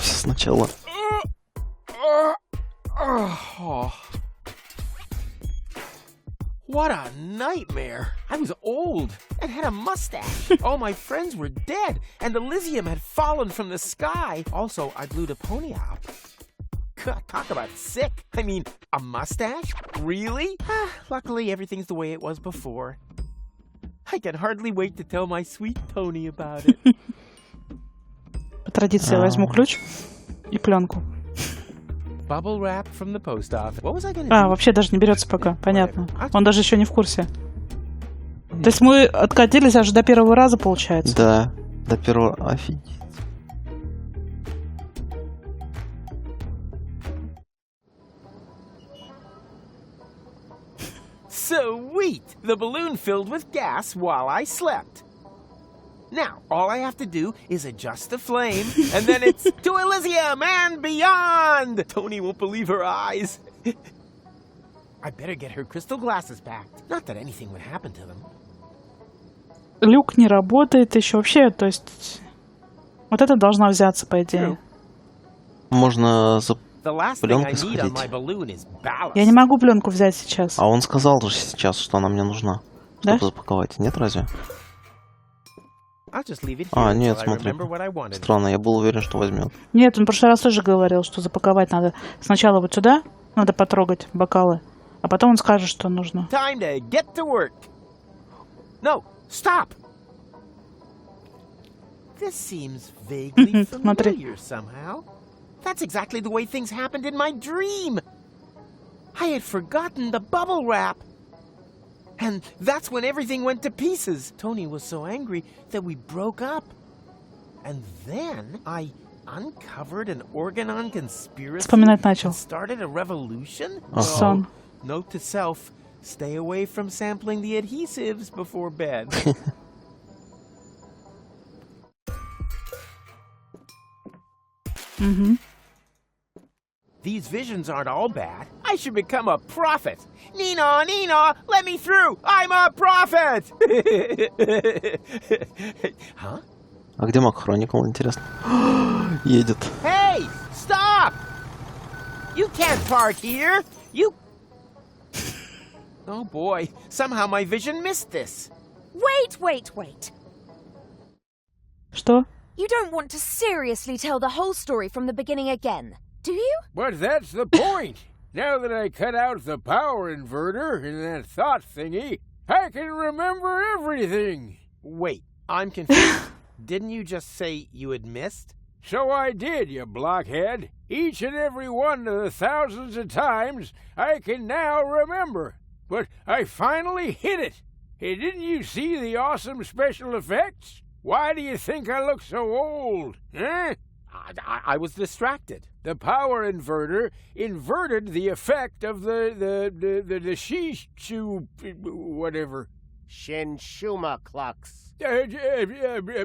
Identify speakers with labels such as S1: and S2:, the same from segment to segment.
S1: Сначала.
S2: What a nightmare. I was old and had a mustache. All my friends were dead, and Elysium had fallen from the sky. Also, I blew Deponia up. God, talk about sick. I mean, a mustache? Really? Luckily, everything's the way it was before. I can hardly wait to tell my sweet Tony about it.
S3: По традиции возьму ключ и пленку.
S2: Bubble wrap from the post office. What was I gonna do?
S3: Вообще даже не берется пока, понятно. Он даже еще не в курсе. То есть мы откатились аж до первого раза, получается?
S1: Да, до первого. Офигеть.
S2: Sweet! The balloon filled with gas while I slept. Now, all I have to do is adjust the flame, and then it's to Elysium and beyond! Tony won't believe her eyes. I better get her crystal glasses back. Not that anything would happen to them.
S3: Люк не работает еще вообще, то есть... Вот это должна взяться, по идее.
S1: Можно за
S2: The last thing I
S1: пленкой
S2: need on my
S1: сходить.
S2: balloon is ballast.
S3: Я не могу пленку взять сейчас.
S1: А он сказал же сейчас, что она мне нужна,
S3: Да?
S1: чтобы запаковать. Нет, разве?
S2: I'll just leave it here
S1: А,
S2: until
S1: нет,
S2: I
S1: смотри.
S2: remember what I wanted.
S1: Странно, я был уверен, что возьмет.
S3: Нет, он в прошлый раз тоже говорил, что запаковать надо сначала вот сюда, надо потрогать бокалы, а потом он скажет, что нужно.
S2: Time to get to work. No, stop. This seems vaguely
S3: Смотри.
S2: familiar somehow. That's exactly the way things happened in my dream. I had forgotten the bubble wrap. And that's when everything went to pieces. Tony was so angry that we broke up. And then I uncovered an Organon conspiracy
S3: Вспоминать начал.
S2: and started a revolution.
S3: Сон.
S2: Note to self, stay away from sampling the adhesives before bed. These visions aren't all bad. I should become a prophet. Nina, Nina, let me through. I'm a prophet. Huh?
S1: А где Мак Хроникл, интересно? Едет.
S2: Hey, stop! You can't park here. You... Oh boy, somehow my vision missed this.
S4: Wait.
S3: Что?
S4: You don't want to seriously tell the whole story from the beginning again, do you?
S5: But that's the point. Now that I cut out the power inverter in that thought thingy, I can remember everything.
S2: Wait, I'm confused. Didn't you just say you had missed?
S5: So I did, you blockhead. Each and every one of the thousands of times I can now remember. But I finally hit it. Hey, didn't you see the awesome special effects? Why do you think I look so old? Eh?
S2: I was distracted.
S5: The power inverter inverted the effect of the Shishu whatever.
S6: Shinshuma Klux.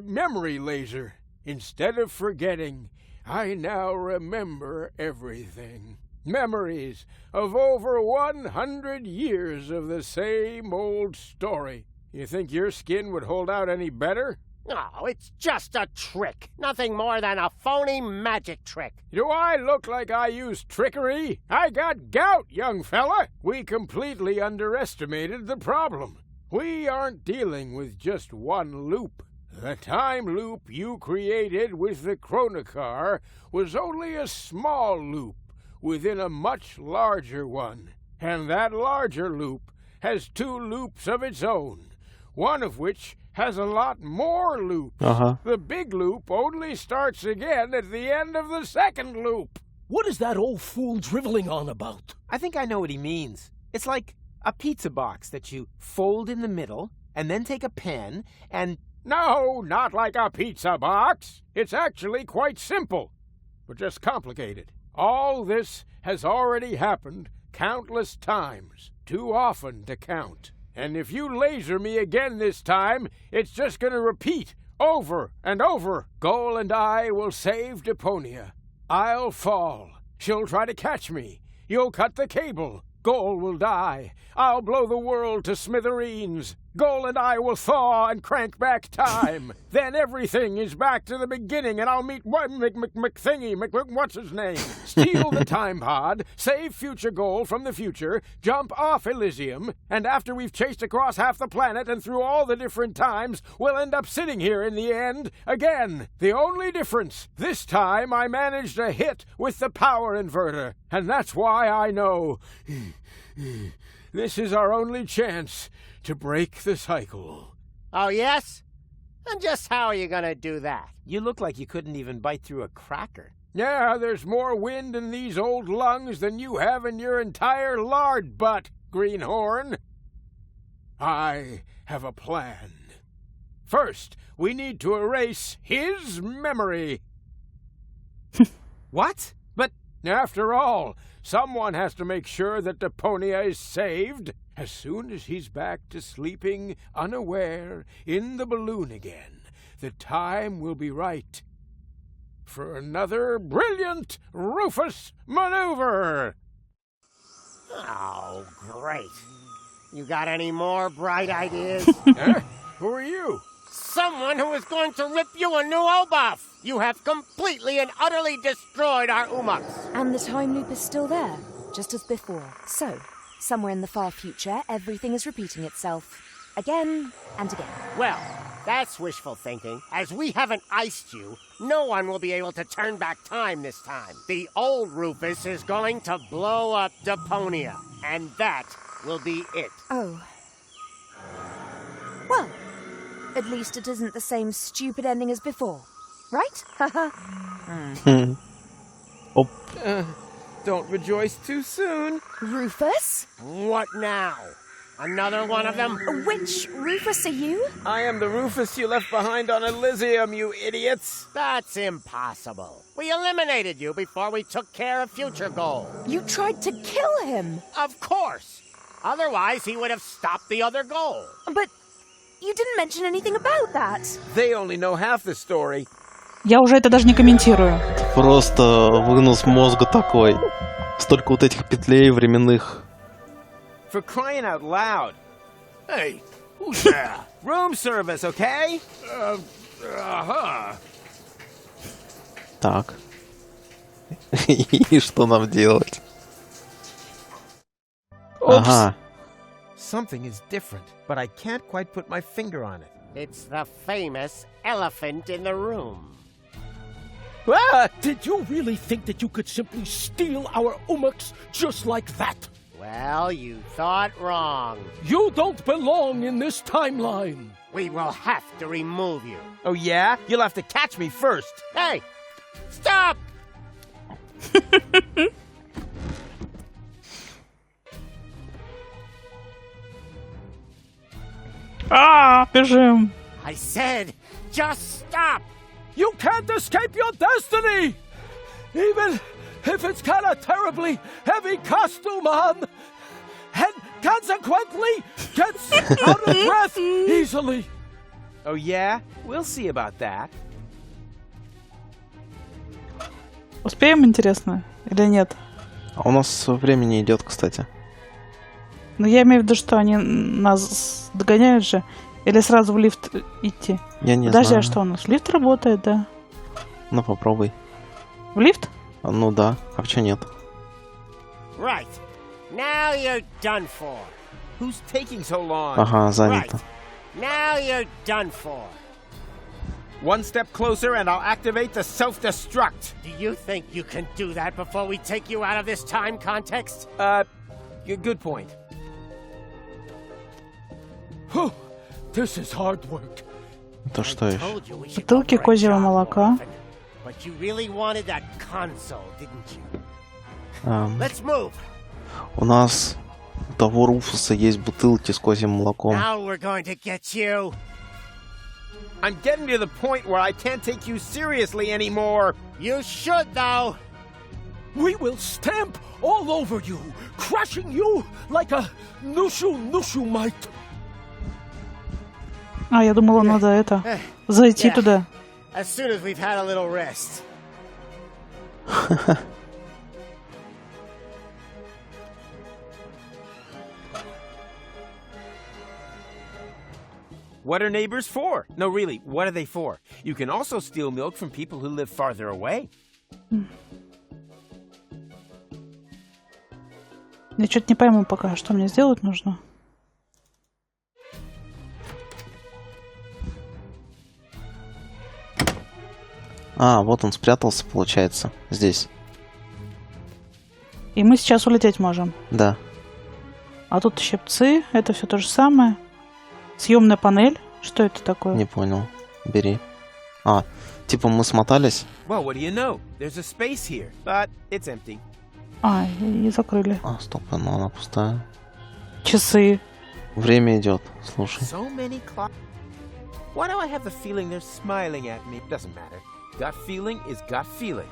S5: Memory laser. Instead of forgetting, I now remember everything. Memories of over 100 years of the same old story. You think your skin would hold out any better?
S6: Oh, it's just a trick. Nothing more than a phony magic trick.
S5: Do I look like I use trickery? I got gout, young fella. We completely underestimated the problem. We aren't dealing with just one loop. The time loop you created with the Chronocar was only a small loop within a much larger one. And that larger loop has two loops of its own, one of which has a lot more loops. The big loop only starts again at the end of the second loop.
S7: What is that old fool driveling on about?
S2: I think I know what he means. It's like a pizza box that you fold in the middle and then take a pen and...
S5: No, not like a pizza box. It's actually quite simple, but just complicated. All this has already happened countless times, too often to count. And if you laser me again this time, it's just gonna repeat over and over. Goal and I will save Deponia. I'll fall. She'll try to catch me. You'll cut the cable. Goal will die. I'll blow the world to smithereens. Goal and I will thaw and crank back time. Then everything is back to the beginning, and I'll meet McThingy, what's his name? Steal the time pod, save Future Goal from the future, jump off Elysium, and after we've chased across half the planet and through all the different times, we'll end up sitting here in the end again. The only difference, this time I managed a hit with the power inverter, and that's why I know this is our only chance to break the cycle.
S6: Oh, yes? And just how are you gonna do that?
S2: You look like you couldn't even bite through a cracker.
S5: Yeah, there's more wind in these old lungs than you have in your entire lard butt, Greenhorn. I have a plan. First, we need to erase his memory.
S2: What? But
S5: After all, someone has to make sure that Deponia is saved. As soon as he's back to sleeping unaware in the balloon again, the time will be right for another brilliant Rufus maneuver.
S6: Oh, great. You got any more bright ideas?
S5: Huh? Who are you?
S6: Someone who is going to rip you a new O-buff! You have completely and utterly destroyed our Umux!
S4: And the time loop is still there, just as before. So, somewhere in the far future, everything is repeating itself. Again and again.
S6: Well, that's wishful thinking. As we haven't iced you, no one will be able to turn back time this time. The old Rufus is going to blow up Deponia, and that will be it.
S4: Oh. Well, at least it isn't the same stupid ending as before. Right? Haha.
S1: Оп.
S2: don't rejoice too soon.
S4: Rufus?
S6: What now? Another one of them?
S4: Which Rufus are you?
S2: I am the Rufus you left behind on Elysium, you idiots.
S6: That's impossible. We eliminated you before we took care of Future Goal.
S4: You tried to kill him.
S6: Of course. Otherwise, he would have stopped the other goal.
S4: But you didn't mention anything about that.
S2: They only know half the story.
S3: Я уже это даже не комментирую.
S1: Просто вынос мозга такой. Столько вот этих петлей временных.
S2: For crying out loud.
S7: Hey, who's there?
S2: Room service, okay?
S1: Так. И что нам делать? Ага.
S2: Something is different, but I can't quite put my finger on it.
S6: It's the famous elephant in the room.
S2: Ah!
S7: Did you really think that you could simply steal our Umux just like that?
S6: Well, you thought wrong.
S7: You don't belong in this timeline.
S6: We will have to remove you.
S2: Oh yeah? You'll have to catch me first.
S6: Hey! Stop!
S3: Бежим.
S6: I said, just stop!
S7: You can't escape your destiny! Even if it's got a terribly heavy costume on, and consequently gets out of breath easily.
S2: Oh yeah? We'll see about that.
S3: Успеем, интересно, или нет?
S1: А у нас время не идет, кстати.
S3: Ну, я имею в виду, что они нас догоняют же. Или сразу в лифт идти?
S1: Я не
S3: Подожди,
S1: знаю.
S3: а что у нас? Лифт работает, да?
S1: Ну, попробуй.
S3: В лифт?
S1: Ну да. А чё нет?
S6: Right. Now you're done for.
S2: Who's taking so long?
S1: Ага,
S6: Right.
S1: занято.
S6: Now you're done for.
S2: One step closer and I'll activate the self-destruct.
S6: Do you think you can do that before we take you out of this time context?
S2: Good point.
S7: Whew, this is hard work.
S1: То что еще?
S6: Told you we should
S3: Бутылки
S6: go for a
S3: козьего
S6: job,
S3: молока.
S6: orphan. But you really wanted that console, didn't you?
S1: Ам,
S6: Let's move.
S1: у нас у того Руфуса есть бутылки с козьим молоком.
S6: Now we're going to get you.
S2: I'm getting to the point where I can't take you seriously anymore.
S6: You should, though.
S7: We will stamp all over you, crushing you like a Nushu might.
S3: А, я думала, надо это... Зайти
S6: Yeah.
S3: туда.
S6: As soon as we've had a little rest.
S2: What are neighbors for? No, really, what are they for? You can also steal milk from people who live farther away.
S3: Я что-то не пойму пока, что мне сделать нужно.
S1: А, вот он спрятался, получается, здесь.
S3: И мы сейчас улететь можем.
S1: Да.
S3: А тут щипцы, это все то же самое. Съемная панель. Что это такое?
S1: Не понял. Бери. А, типа мы смотались.
S2: Well, what do you know? There's a space here, but it's empty.
S3: А, и закрыли.
S1: А, стоп, ну она пустая.
S3: Часы.
S1: Время идет, слушай.
S2: So many clocks. Why do I have the feeling they're smiling at me? Doesn't matter. Gut feeling is gut feeling.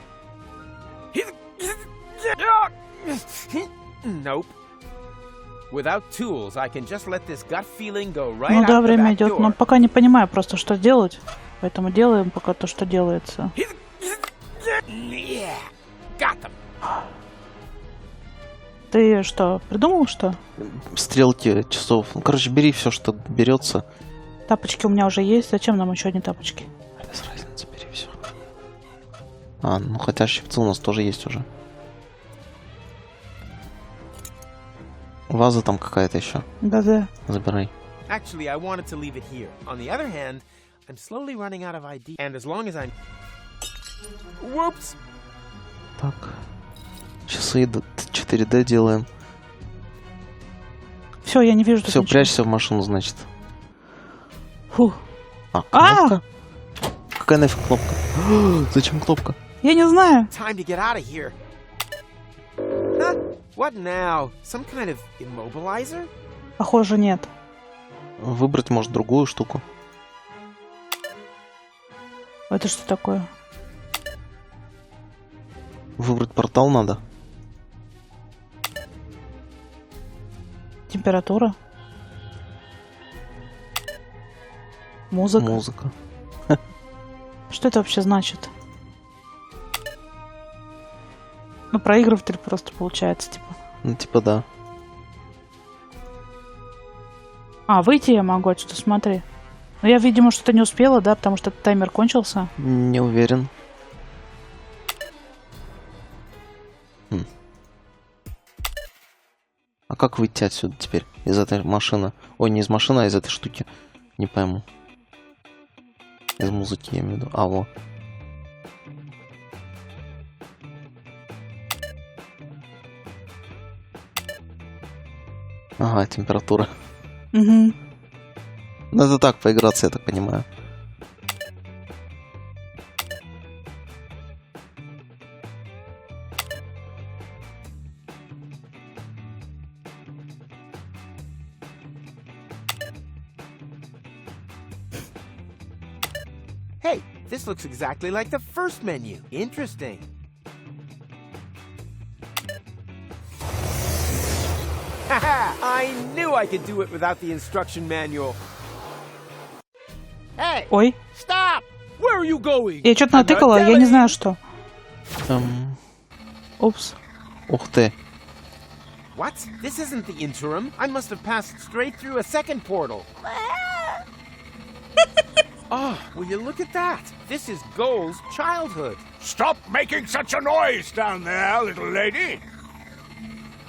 S2: Nope. Without tools, I can just let this gut feeling go right
S3: Ну
S2: out
S3: да,
S2: the
S3: время
S2: back
S3: идет, но
S2: door.
S3: пока не понимаю просто, что делать. Поэтому делаем пока то, что делается.
S2: Yeah, got them.
S3: Ты что, придумал что?
S1: Стрелки часов. Ну, короче, бери все, что берется.
S3: Тапочки у меня уже есть. Зачем нам еще одни тапочки?
S1: Без разницы, бери все. А, ну хотя щипцы у нас тоже есть уже. Ваза там какая-то еще.
S3: Да-да.
S1: Забирай.
S2: Actually, I wanted to leave it here. On the other hand, I'm slowly running out of ideas. And as long as I'm... Whoops!
S1: Так. Часы 4D делаем.
S3: Все, я не вижу тут
S1: Все,
S3: ничего.
S1: прячься в машину, значит.
S3: Фу.
S1: А, кнопка? Какая нафиг кнопка? Зачем кнопка?
S3: Я не знаю.
S2: Time to get out of here. Huh? What now? Some kind of immobilizer?
S3: Похоже, нет.
S1: Выбрать, может, другую штуку.
S3: Это что такое?
S1: Выбрать портал надо.
S3: Температура. Музыка.
S1: Музыка.
S3: Что это вообще значит? Ну, проигрыватель просто получается, типа.
S1: Ну, типа, да.
S3: А, выйти я могу отсюда, смотри. Но я, видимо, что-то не успела, да, потому что таймер кончился.
S1: Не уверен. А как выйти отсюда теперь? Из этой машины? Ой, не из машины, а из этой штуки. Не пойму. Из музыки, я имею в виду. А, вот. Ага, температура.
S3: Угу.
S1: Ну, это так, поиграться, я так понимаю.
S2: Hey, this looks exactly like the first menu. Interesting. Haha! I knew I could do it without the instruction manual.
S6: Hey,
S3: Ой,
S6: stop!
S7: Where are you going?
S3: я что-то натыкала, я не знаю что. Упс.
S1: Ух ты.
S2: What? This isn't the interim. I must have passed straight through a second portal. Oh, will you look at that? This is Goal's childhood.
S5: Stop making such a noise down there, little lady.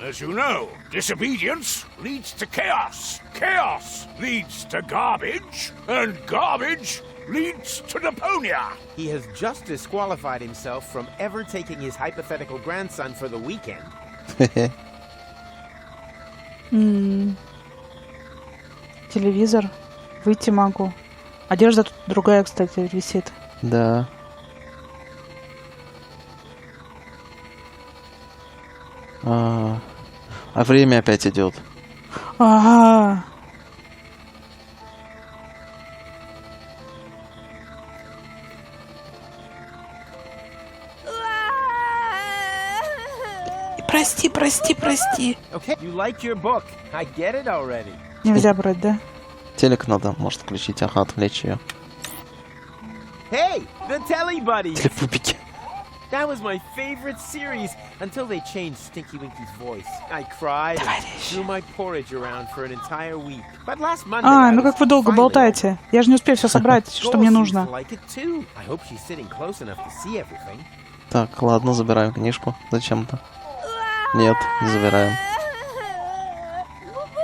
S5: As you know, disobedience leads to chaos. Chaos leads to garbage. And garbage leads to Deponia.
S2: He has just disqualified himself from ever taking his hypothetical grandson for the weekend.
S3: Телевизор. Выйти могу. Одежда тут другая, кстати, висит.
S1: Да. А время опять идет.
S3: Ага. Прости, прости, прости.
S2: Okay, you like your book. I get it already.
S3: Нельзя брать, да?
S1: Телек надо, может, включить. Ага, отвлечь ее.
S2: Hey, the telly buddies.
S1: Телепупики.
S2: That was my favorite series until they changed Stinky Winky's voice. I cried and threw my porridge around for an entire week. But last Monday,
S3: А,
S2: I
S3: ну
S2: was
S3: как вы долго
S2: finally
S3: болтаете? Я же не успею все собрать, что мне
S2: Goal seems
S3: нужно.
S2: to like it too. I hope she's sitting close enough to see everything.
S1: Так, ладно, забираем книжку. Зачем-то. Нет, не забираем.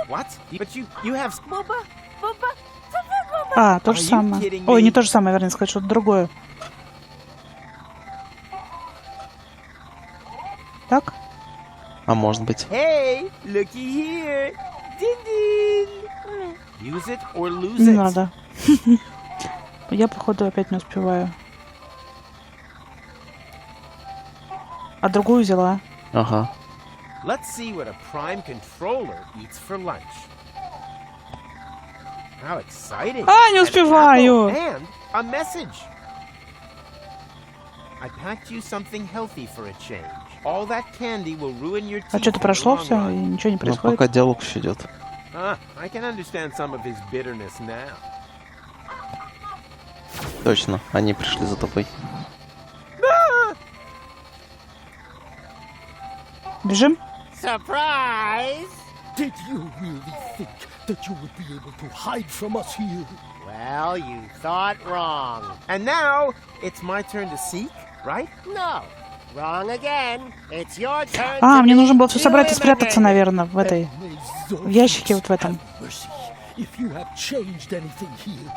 S2: What? But you have...
S3: А, то же
S2: Are you
S3: самое.
S2: kidding
S3: Ой,
S2: me?
S3: не то же самое, вернее сказать, что-то другое. Так?
S1: А может быть.
S2: Hey, looky here. Ding-ding. Use it or lose
S3: Не
S2: it.
S3: надо. Я, походу, опять не успеваю. А другую взяла.
S1: Ага.
S2: Let's see what a prime controller eats for lunch. How exciting.
S3: А, не
S2: An
S3: успеваю.
S2: apple and a message. I packed you something healthy for a change. All that candy will ruin your teeth.
S3: А что-то
S2: in the
S3: прошло
S2: long
S3: все,
S2: run.
S3: и ничего не
S1: Ну,
S3: происходит.
S1: пока диалог еще идет.
S2: I can understand some of his bitterness now.
S1: Точно, они пришли за тобой.
S3: Бежим?
S6: Surprise!
S7: Did you really think that you would be able to hide from us here?
S6: Well, you thought wrong.
S2: And now it's my turn to seek, right?
S6: No. Wrong again. It's your turn
S3: А,
S6: to
S3: мне
S6: be
S3: нужно было все собрать и спрятаться,
S6: eliminated.
S3: наверное, в этой...
S7: В
S3: ящике вот в этом.
S7: If you have changed anything here.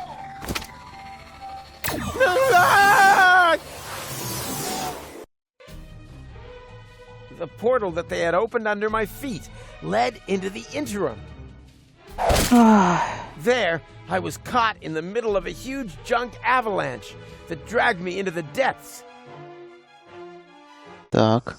S2: The portal that they had opened under my feet led into the interim.
S3: Ах,
S2: There, I was caught in the middle of a huge junk avalanche that dragged me into the depths,
S1: Так.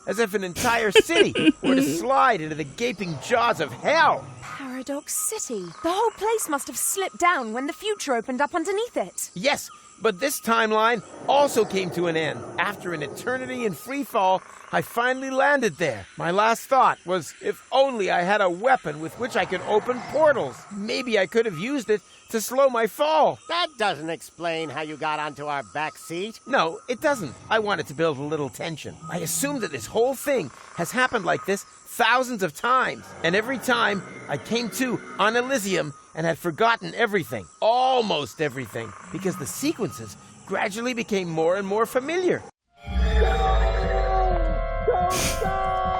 S2: as if an entire city were to slide into the gaping jaws of hell.
S4: Paradox City. The whole place must have slipped down when the future opened up underneath it.
S2: Yes, but this timeline also came to an end. After an eternity in free fall, I finally landed there. My last thought was if only I had a weapon with which I could open portals. Maybe I could have used it to slow my fall.
S6: That doesn't explain how you got onto our back seat.
S2: No, it doesn't. I wanted to build a little tension. I assume that this whole thing has happened like this thousands of times. And every time I came to on Elysium and had forgotten everything, almost everything, because the sequences gradually became more and more familiar.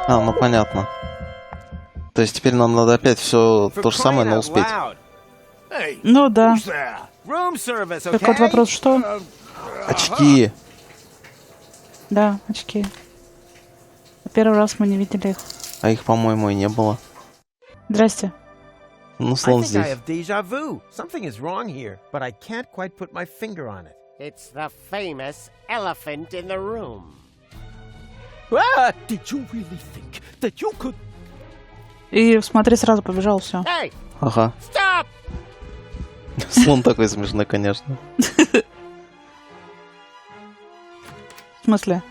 S1: А, ну понятно. То есть теперь нам надо опять все
S2: For
S1: то же самое,
S2: crying
S1: но
S2: out
S1: успеть.
S2: loud.
S5: Hey,
S3: ну да.
S5: who's there?
S2: Room service,
S3: Так вот
S2: okay?
S3: вопрос, что?
S1: Очки!
S3: Да, очки. Первый раз мы не видели их.
S1: А их, по-моему, и не было.
S3: Здрасте.
S1: Ну,
S2: I
S1: слон
S2: think I
S1: здесь.
S2: have deja vu. Something is wrong here, but I can't quite put my finger on it.
S6: It's the famous elephant in the room.
S2: Ah!
S7: Did you really think that you could...
S3: И смотри, сразу побежал, все.
S6: Hey,
S1: Ага.
S6: stop!
S1: Слон такой смешной, конечно.
S3: В смысле?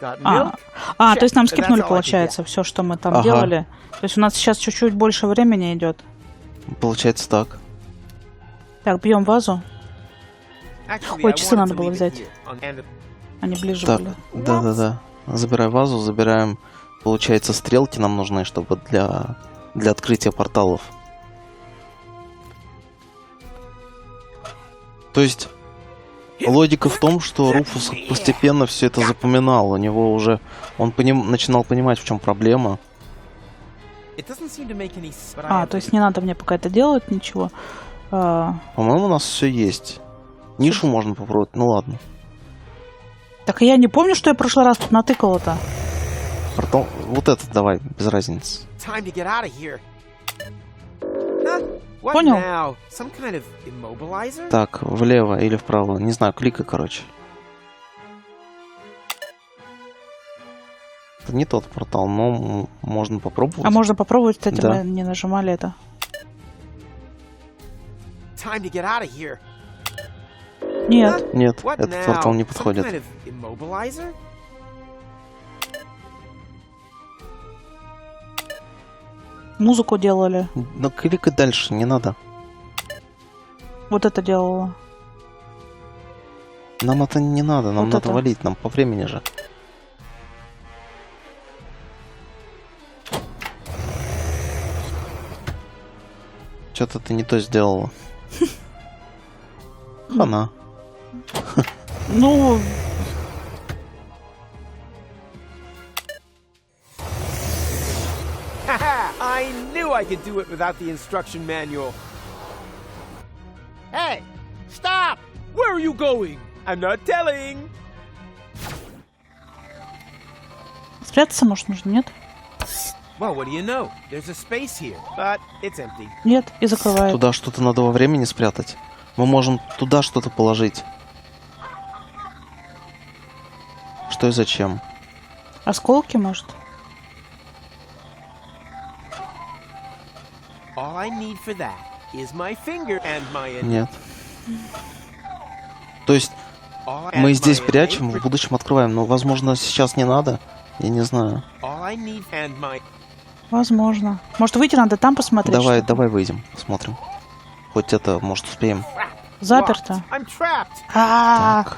S2: Got
S3: А,
S2: milk?
S3: то есть нам
S2: That's
S3: скипнули,
S2: all I could
S3: получается, все, что мы там
S1: Ага.
S3: делали. То есть у нас сейчас чуть-чуть больше времени идет.
S1: Получается так.
S3: Так, бьем вазу.
S2: Actually,
S3: Ой,
S2: I
S3: часы
S2: wanted
S3: надо
S2: to
S3: было
S2: leave it
S3: взять.
S2: here on- and
S3: Они ближе
S1: Так,
S3: были.
S1: да-да-да. Забирай вазу, забираем, получается, стрелки нам нужны, чтобы для открытия порталов. То есть логика в том, что Руфус постепенно все это запоминал. У него уже... Он начинал понимать, в чем проблема.
S2: it doesn't seem to make any s- but I
S3: А,
S2: have
S3: то есть не надо мне пока это делать, ничего.
S1: По-моему, у нас все есть. Нишу можно попробовать, ну ладно.
S3: Так я не помню, что я в прошлый раз тут натыкала-то.
S1: Портал... Вот этот давай, без разницы.
S2: time to get out of here. Huh? What
S3: Понял.
S2: now? Some kind of immobilizer?
S1: Так, влево или вправо. Не знаю, кликай, короче. Это не тот портал, но можно попробовать.
S3: А можно попробовать, кстати,
S1: Да.
S3: мы не нажимали это.
S2: Time to get out of here.
S3: Нет.
S1: Нет,
S2: What
S1: этот
S2: now?
S1: портал не
S2: Some
S1: подходит.
S2: kind of immobilizer?
S3: Музыку делали.
S1: Но кликай дальше, не надо.
S3: Вот это делала.
S1: Нам это не надо, нам
S3: Вот
S1: надо
S3: это.
S1: валить, нам по времени же. Что-то ты не то сделала. Хана.
S3: Ну,
S2: Haha! I knew I could do it without the instruction manual.
S6: Hey, stop!
S7: Where are you going?
S2: I'm not telling.
S3: спрятаться, может, нужно, нет?
S2: Well, what do you know? There's a space here, but it's empty.
S3: Нет, и закрывает.
S1: Туда что-то надо во времени спрятать. Мы можем туда что-то положить. Что и зачем?
S3: Осколки, может?
S2: All I need for that is my finger and my...
S1: Нет. То есть
S2: all
S1: мы
S2: and
S1: здесь
S2: my
S1: прячем,
S2: innate
S1: в будущем открываем, но, возможно, сейчас не надо. Я не знаю.
S2: All I need and my...
S3: Возможно. Может, выйти надо там посмотреть?
S1: Давай,
S3: что-то?
S1: давай выйдем, посмотрим. Хоть это, может, успеем.
S3: Заперто.
S2: Locked. I'm trapped.
S3: А,
S1: Так.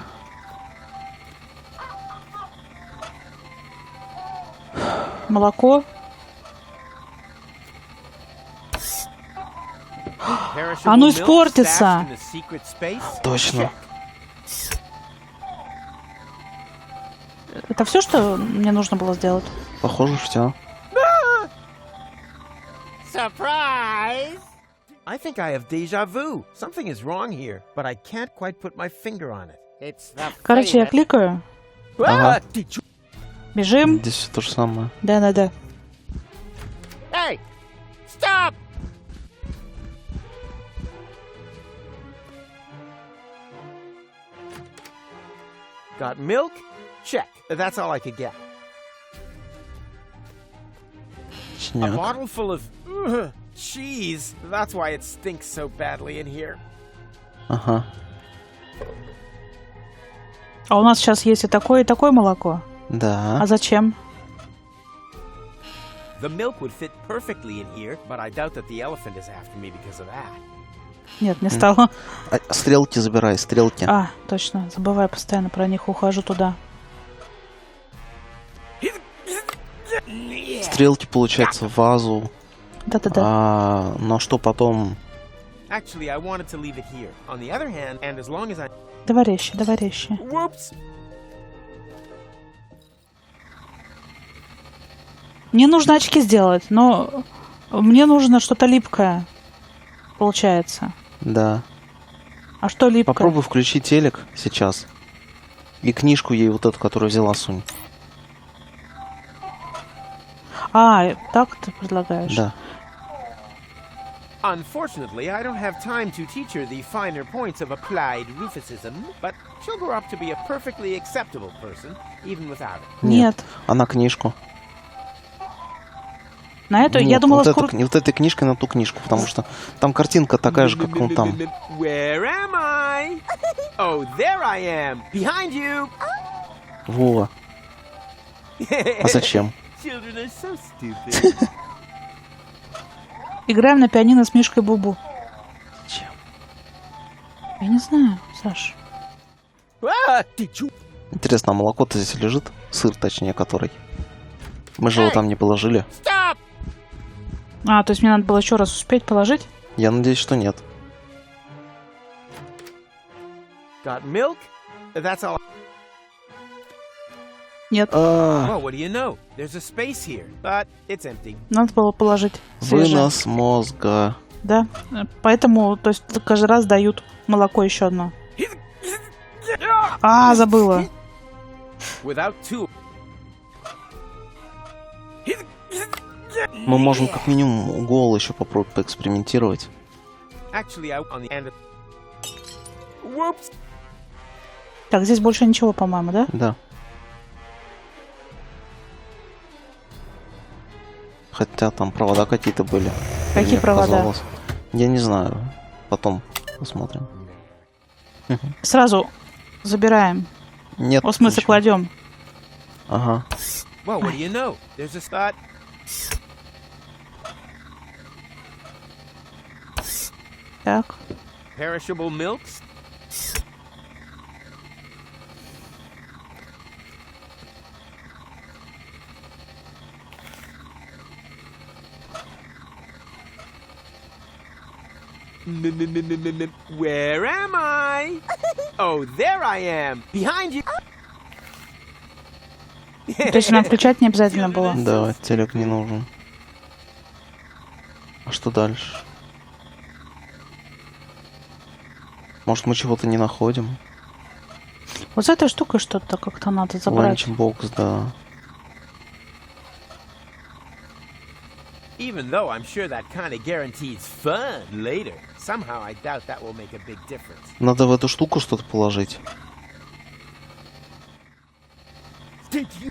S3: молоко.
S2: Perishable
S3: Оно
S2: milk
S3: испортится.
S2: stashed in a secret space?
S1: Точно.
S2: Check.
S3: Это все, что мне нужно было сделать?
S1: Похоже, все.
S6: Surprise!
S2: I think I have deja vu. Something is wrong here, but I can't quite put my finger on it.
S6: It's the
S3: Короче, я
S6: famous-
S3: кликаю.
S1: Ага.
S2: Ah, did you...
S3: Бежим.
S1: Здесь все то же самое.
S3: Да-да-да.
S6: Hey, stop!
S2: Got milk? Check. That's all I could get. A
S1: Синяк.
S2: bottle full of cheese. That's why it stinks so badly in here.
S1: Ага.
S3: А у нас сейчас есть и такое молоко.
S1: Да.
S3: А зачем?
S2: The milk would fit perfectly in here, but I doubt that the elephant is after me because of that.
S3: Нет, не стало.
S1: А, стрелки забирай, стрелки.
S3: А, точно. Забываю постоянно про них. Ухожу туда.
S1: Стрелки, получается, в вазу.
S3: Да-да-да.
S1: Но что потом?
S2: Actually, I wanted to leave it here. On the other hand, and as long as I...
S3: Давай резче, давай резче.
S2: Whoops!
S3: Мне нужно очки сделать, но мне нужно что-то липкое. Получается.
S1: Да.
S3: А что липкое?
S1: Попробуй включить телек сейчас. И книжку ей вот эту, которую взяла, сунь.
S3: А, так ты предлагаешь?
S1: Да.
S2: Unfortunately, I don't have time to teach her the finer points of applied Rufusism, but she'll grow up to be a perfectly acceptable person, even without it.
S3: Нет.
S1: Она книжку.
S3: На эту? Я
S1: Нет,
S3: думала,
S1: вот,
S3: скоро...
S1: вот этой книжкой на ту книжку, потому что там картинка такая же, как ну, там.
S2: Where am I? Oh, there I am, behind you.
S1: Во. А зачем?
S2: Children are so stupid.
S3: Играем на пианино с Мишкой Бубу.
S1: Зачем?
S3: Я не знаю, Саш.
S2: Ah, did you?
S1: Интересно, а молоко-то здесь лежит? Сыр, точнее, который. Мы же его там не положили.
S6: Stop!
S3: А, то есть мне надо было еще раз успеть положить?
S1: Я надеюсь, что нет.
S2: Got milk? That's all.
S3: Нет.
S2: Well, what do you know? There's a space here, but it's empty.
S3: Надо было положить свежее.
S1: Вынос мозга.
S3: Да. Поэтому, то есть, каждый раз дают молоко еще одно. А, забыла.
S2: Without two.
S1: Мы можем как минимум гол еще попробовать поэкспериментировать.
S2: Actually, I on the end. Whoops.
S3: Так, здесь больше ничего, по-моему, да?
S1: Да. Хотя там провода какие-то были.
S3: Какие
S1: Мне
S3: провода?
S1: показалось. Я не знаю. Потом посмотрим.
S3: Сразу забираем.
S1: Нет.
S3: О, в смысле,
S1: ничего.
S3: кладем.
S1: Ага.
S2: Well, what do you know? There's a spot.
S3: Так.
S2: Perishable milks. Where am I? Oh, there I am. Behind you.
S3: То есть нам включать не обязательно было.
S1: Да, телек не нужен. А что дальше? Может, мы чего-то не находим?
S3: Вот с этой штукой что-то как-то надо забрать.
S1: Ланчбокс, да.
S2: Even though I'm sure that kind of guarantees fun later, somehow I doubt that will make a big difference.
S1: Надо в эту штуку что-то положить.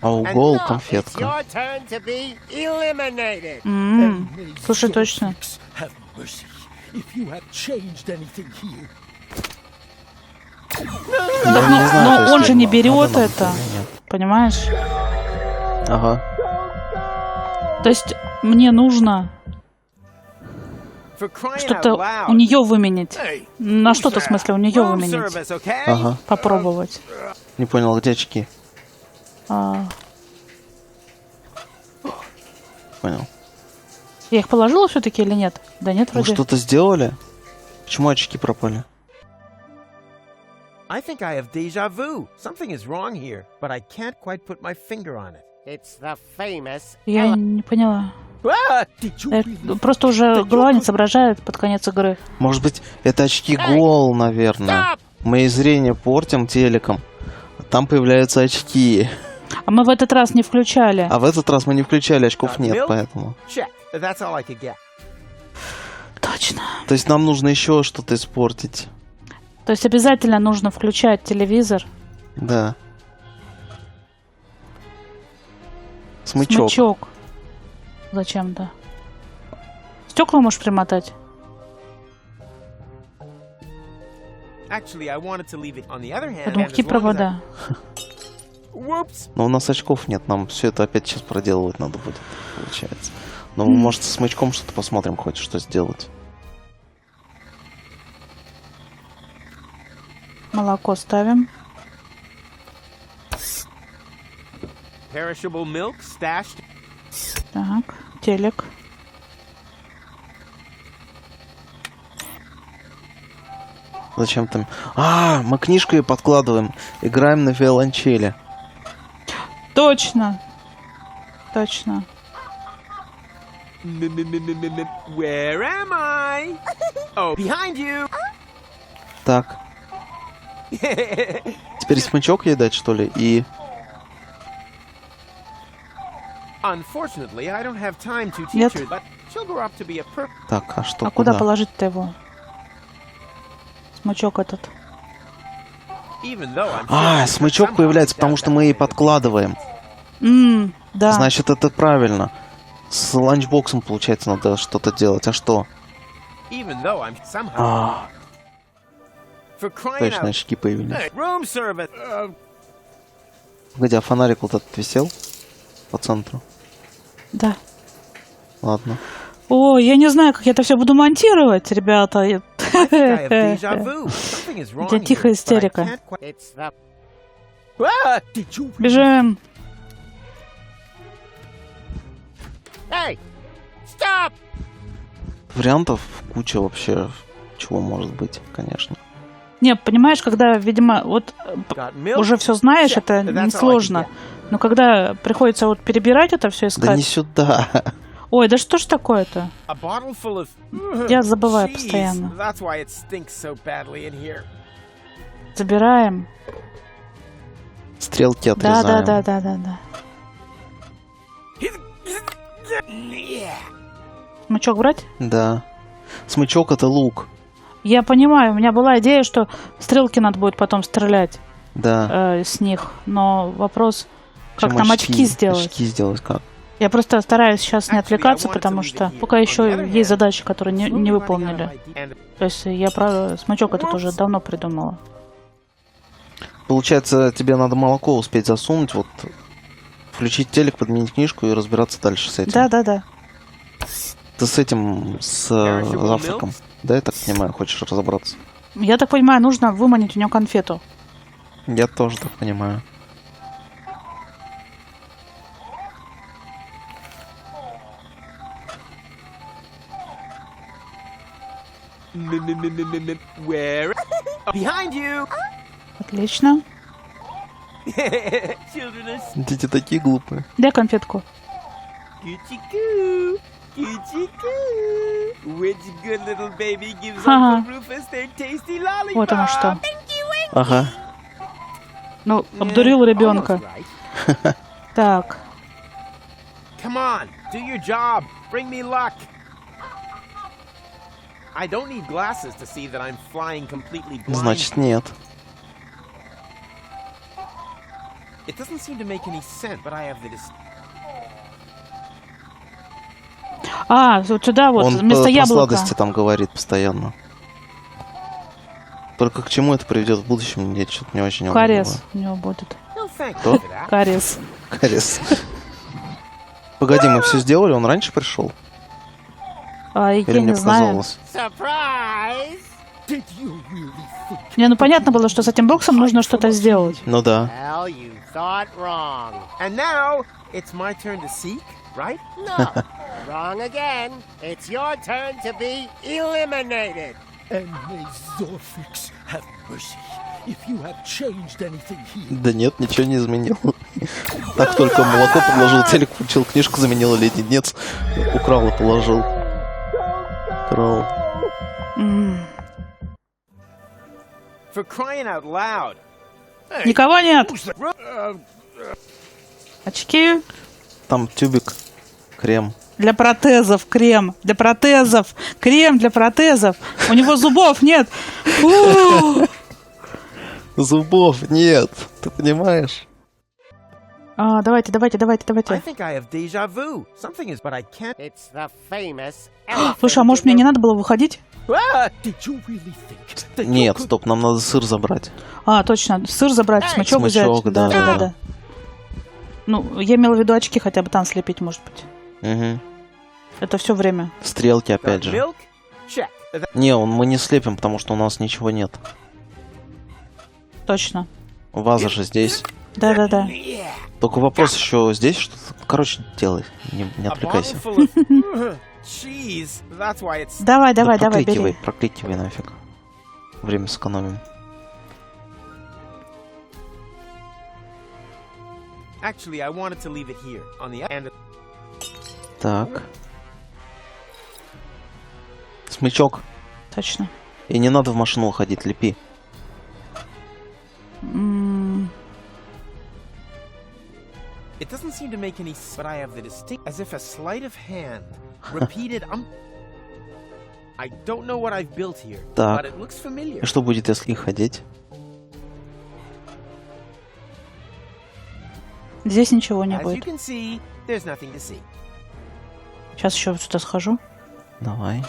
S1: А
S6: And
S1: угол
S6: now it's
S1: конфетка.
S6: your turn to be eliminated.
S3: Слушай, точно.
S7: Have mercy if you have changed anything here.
S1: Я не знаю,
S3: Но
S1: то есть
S3: он же не берет
S1: надо нам
S3: это.
S1: или нет.
S3: Понимаешь?
S1: Ага.
S3: То есть мне нужно
S2: For crying out
S3: что-то
S2: loud.
S3: у нее выменять.
S2: Hey,
S3: На
S2: who's
S3: что-то, в
S2: that?
S3: смысле, у нее
S2: Room
S3: выменять.
S2: service, okay?
S1: Ага.
S3: Попробовать.
S1: Не понял, где очки?
S3: А,
S1: Понял.
S3: я их положила все-таки или нет? Да нет,
S1: Вы
S3: вроде.
S1: что-то сделали? Почему очки пропали?
S2: I think I have deja vu. Something is wrong here, but I can't quite put my finger on it.
S6: It's the famous
S3: Я не поняла.
S2: Ah!
S7: Did you
S3: Просто уже голова не соображает под конец игры.
S1: Может быть, это очки гол, наверное.
S6: Stop!
S1: Мы и зрение портим телеком. Там появляются очки.
S3: А мы в этот раз не включали.
S1: А в этот раз мы не включали, очков нет,
S2: Milk?
S1: поэтому.
S2: Check. That's all I could get.
S3: Точно.
S1: То есть нам нужно еще что-то испортить.
S3: То есть обязательно нужно включать телевизор.
S1: Да. Смычок.
S3: Смычок. Зачем-то. Стекла можешь примотать?
S2: Actually, I wanted to leave it on the other hand.
S3: Я думаю,
S2: and
S3: какие
S2: as long as I-
S3: провода?
S2: Whoops.
S1: Но у нас очков нет, нам все это опять сейчас проделывать надо будет, получается. Но может с смычком что-то посмотрим, хоть что сделать.
S3: Молоко ставим.
S2: Perishable milk stashed.
S3: Так, телек.
S1: Зачем там? А, мы книжку и подкладываем. Играем на виолончели.
S3: Точно. Точно.
S2: Where am I? Oh, behind you.
S1: Так, теперь смычок ей дать, что ли? И...
S2: Unfortunately, I don't have time to teach
S3: Нет.
S2: her, but she'll grow up to be a
S1: Так, а что?
S3: А куда
S1: куда?
S3: положить-то его? Смычок этот.
S2: even though I'm
S1: А,
S2: sure
S1: смычок
S2: somehow
S1: появляется,
S2: I
S1: потому
S2: doubt
S1: что
S2: that
S1: мы
S2: will
S1: ей
S2: make a
S1: подкладываем.
S3: Да.
S1: Значит, это правильно. С ланчбоксом, получается, надо что-то делать. А что?
S2: difference. Even though I'm somehow
S1: А,
S2: for crying
S1: точно,
S2: out.
S1: очки появились.
S2: Hey, room service.
S1: Погоди, а фонарик вот этот висел? По центру.
S3: Да.
S1: Ладно.
S3: О, я не знаю, как я это все буду монтировать, ребята.
S2: I think I have deja vu. Something is wrong
S3: У тебя
S2: here,
S3: тихая
S2: but I
S3: истерика.
S2: can't quite-
S6: It's the
S2: Ah!
S7: did you
S3: Бежим.
S6: Hey! Stop!
S1: Вариантов куча вообще, чего может быть, конечно.
S3: Не, понимаешь, когда, видимо, вот
S2: Got milk?
S3: уже все знаешь,
S2: Check.
S3: это
S2: That's all I
S3: несложно.
S2: can
S3: Но когда приходится вот перебирать это все искать.
S1: Да не сюда.
S3: Ой, да что ж такое-то?
S2: A bottle full of.
S3: Я забываю
S2: Cheese.
S3: постоянно.
S2: That's why it stinks so badly in here.
S3: Забираем.
S1: Стрелки
S3: Да,
S1: отрезаем.
S3: да, да, да, да, да.
S2: Yeah.
S3: Смычок брать?
S1: Да. Смычок это лук.
S3: Я понимаю, у меня была идея, что стрелки надо будет потом стрелять
S1: Да.
S3: с них. Но вопрос, как
S1: Чем
S3: нам очки сделать.
S1: Очки сделать как?
S3: Я просто стараюсь сейчас не
S2: Actually,
S3: отвлекаться,
S2: I wanted to
S3: потому
S2: leave
S3: что
S2: it here.
S3: пока
S2: On the
S3: еще
S2: other
S3: есть
S2: hand,
S3: задачи, которые не
S2: slowly running out of
S3: выполнили.
S2: ideas. And
S3: То есть я про смычок этот уже давно придумала.
S1: Получается, тебе надо молоко успеть засунуть, вот включить телек, подменить книжку и разбираться дальше с этим.
S3: Да, да, да.
S1: Ты с этим, с
S2: Perishable
S1: завтраком,
S2: milk?
S1: да, я так понимаю, хочешь разобраться?
S3: Я так понимаю, нужно выманить у нее конфету.
S1: Я тоже так понимаю.
S2: Where? Behind you!
S3: Отлично.
S2: Children are
S1: Дети такие глупые.
S3: Дай конфетку.
S2: Coochie-coo, coochie-coo. Which good little baby gives
S3: Ага.
S2: Uncle Rufus their tasty lollipop?
S3: Вот оно что.
S1: Ага.
S3: Ну, обдурил ребенка.
S2: Almost right.
S3: Так.
S2: Come on, do your job. Bring me luck. I don't need glasses to see that I'm flying completely blind.
S1: Значит, нет.
S2: It doesn't seem to make any sense, but I have the
S3: А, вот сюда вот,
S1: Он
S3: вместо
S1: про
S3: яблока.
S1: сладости там говорит постоянно. Только к чему это приведет в будущем, я что-то не очень
S3: Кариес у него будет.
S2: No thank
S1: Кто?
S2: you for that.
S3: Кариес.
S1: Кариес. Погоди, мы все сделали, он раньше пришел?
S3: А, я
S1: Или мне
S3: не знаю.
S1: показалось?
S6: Surprise!
S7: Did you really think
S3: Не, ну понятно было, что с этим боксом нужно что-то сделать.
S1: Ну да.
S6: Well, you thought wrong.
S2: And now it's my turn to seek, right?
S6: No, wrong again. It's your turn to be eliminated.
S7: and may Zorfix have mercy if you have changed anything here?
S1: Да нет, ничего не изменил. Так только молоко подложил, телек включил, книжку заменил, леденец украл и положил. Украл.
S2: For crying out loud.
S3: Никого нет. Очки
S1: Там тюбик, крем.
S3: для протезов, крем для протезов, крем для протезов. У него зубов нет. Фу.
S1: Зубов нет, ты понимаешь?
S3: А, давайте.
S2: I think I have deja vu. Something is, but I can't.
S6: It's the famous elephant.
S3: Слушай, а может мне не надо было выходить?
S2: Ah!
S7: Did you really think that you
S1: Нет,
S7: could...
S1: стоп, нам надо сыр забрать.
S3: А, точно, сыр забрать, смычок взять.
S1: смычок, да.
S3: Да. Ну, я имела в виду очки хотя бы там слепить, может быть.
S1: Угу.
S3: Это все время.
S1: Стрелки опять же.
S2: Milk? Check.
S1: Не, мы не слепим, потому что у нас ничего нет.
S3: Точно.
S1: Ваза же здесь.
S3: Да.
S1: Только вопрос еще здесь что-то. Короче, делай, не
S2: A
S1: отвлекайся.
S2: bottle full of cheese. That's why it's.
S3: Давай,
S1: Да
S3: бери.
S1: прокликивай нафиг. Время сэкономим.
S2: Actually, I wanted to leave it here on the end.
S1: Так. Смычок.
S3: Точно.
S1: И не надо в машину уходить, лепи.
S2: It doesn't seem to make any sense, but I have the distinct, as if a sleight of hand, repeated. I don't know what I've built here,
S1: Так.
S2: but it looks familiar.
S1: И что будет, если их одеть?
S3: Здесь ничего не
S2: As you
S3: будет.
S2: can see, there's nothing to see.
S3: Сейчас еще сюда схожу.
S1: Давай.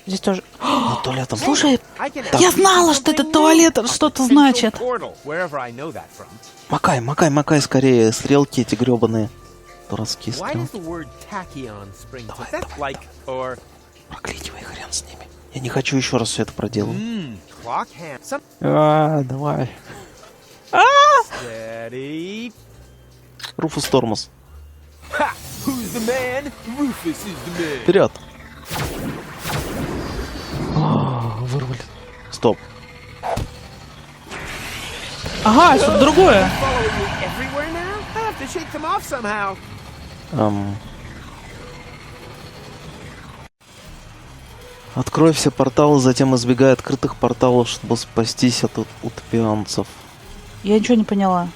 S3: Здесь тоже.
S1: За туалетом.
S3: Слушай,
S2: I can
S3: я
S2: actually
S3: знала,
S2: do
S3: что это
S2: something
S3: туалет
S2: new.
S3: что-то
S2: A
S3: значит.
S2: potential portal, wherever I know that from.
S1: Макай скорее. Стрелки эти гребаные. Дурацкие
S2: Why does
S1: стрелки.
S2: the word tachyon spring to that? Like, or
S1: Прокликивай, хрен с ними. Я не хочу еще раз все это проделать.
S2: clock hand. Some
S1: Давай.
S2: steady.
S1: Руфус Тормоз.
S2: Ha! Who's the man? Rufus is the man.
S1: Вперед. Вырвали. Стоп.
S3: Ага, что-то другое.
S2: Following me everywhere now? I have to shake them off somehow.
S1: Открой все порталы, затем избегай открытых порталов, чтобы спастись от утопианцев.
S3: Я ничего не поняла.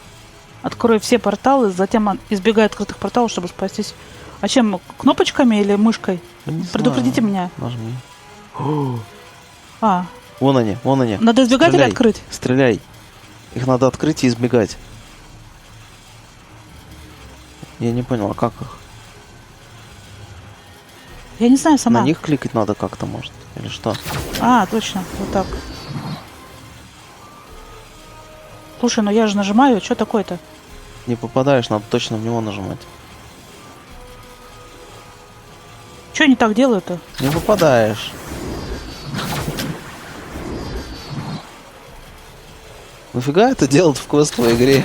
S3: Открой все порталы, затем избегай открытых порталов, чтобы спастись. А чем? Кнопочками или мышкой?
S1: Не
S3: Предупредите
S1: знаю.
S3: меня.
S1: Нажми.
S3: А,
S1: Вон они, вон они.
S3: надо избегать или
S1: Стреляй,
S3: открыть?
S1: Стреляй. Их надо открыть и избегать. Я не понял, а как их?
S3: Я не знаю сама.
S1: На них кликать надо как-то, может? Или что?
S3: А, точно, вот так. Слушай, ну я же нажимаю, что такое-то?
S1: Не попадаешь, надо точно в него нажимать.
S3: Что не так делаю-то?
S1: Не попадаешь. Нафига это делать в квестовой игре?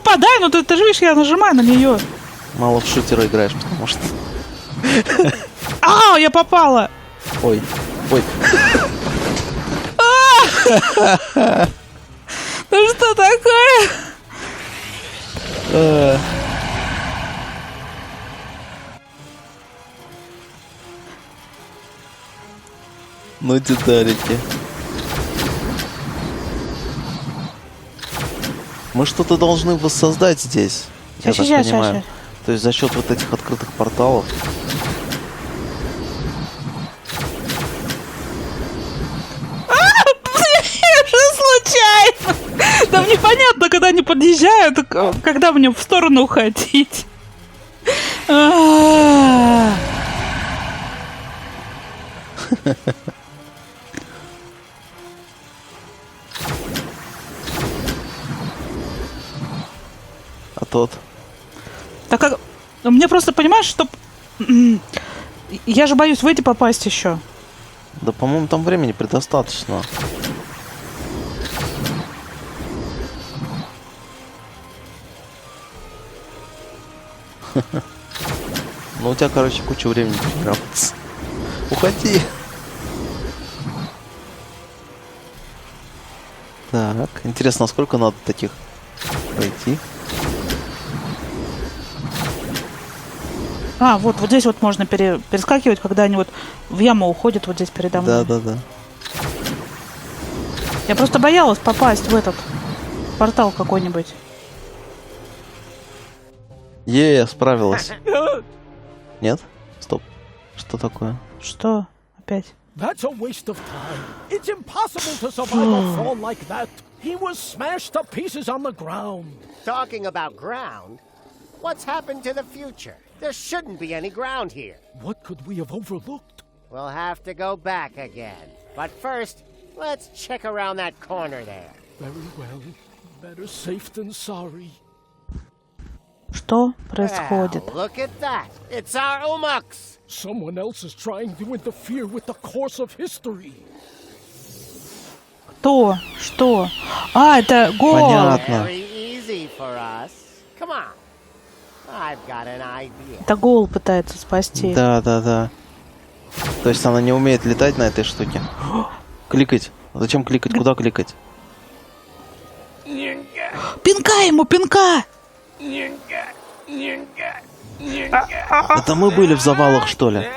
S3: попадай, ну ты же видишь, я нажимаю на нее.
S1: Мало в шутера играешь, потому что...
S3: А, я попала.
S1: Ой, ой.
S3: Ну что такое?
S1: Ну, деталики. Мы что-то должны воссоздать здесь. Я так понимаю. То есть за счет вот этих открытых порталов.
S3: Случайно. Там непонятно, когда они подъезжают, когда мне в сторону уходить.
S1: А тот.
S3: Так как... Мне просто, понимаешь, что... Я же боюсь в эти попасть еще.
S1: Да, по-моему, там времени предостаточно. Ну, у тебя, короче, куча времени тренироваться. Уходи. Так, интересно, а сколько надо таких пройти?
S3: А, вот здесь вот можно перескакивать, когда они вот в яму уходят вот здесь передо мной.
S1: Да.
S3: Я просто боялась попасть в этот портал какой-нибудь.
S1: Справилась. Нет? Стоп. Что такое?
S3: Что? Опять?
S7: That's a waste of time. It's impossible to survive a fall like that. He was smashed to pieces on the ground.
S6: Talking about ground, what's happened to the future? There shouldn't be any ground here.
S7: What could we have overlooked?
S6: We'll have to go back again. But first, let's check around that corner there.
S7: Very well. Better safe than sorry.
S3: Что происходит?
S6: Well, look at that. It's our Umux.
S7: Someone else is trying to interfere with the course of history.
S3: Кто? Что? А, это Гол.
S1: Понятно.
S6: Very easy for us. Come on. I've got an idea.
S3: Это Гол пытается спасти.
S1: Да. То есть она не умеет летать на этой штуке. Кликать. Зачем кликать? Куда кликать?
S3: Пинка ему, пинка!
S1: Это мы были в завалах, что ли?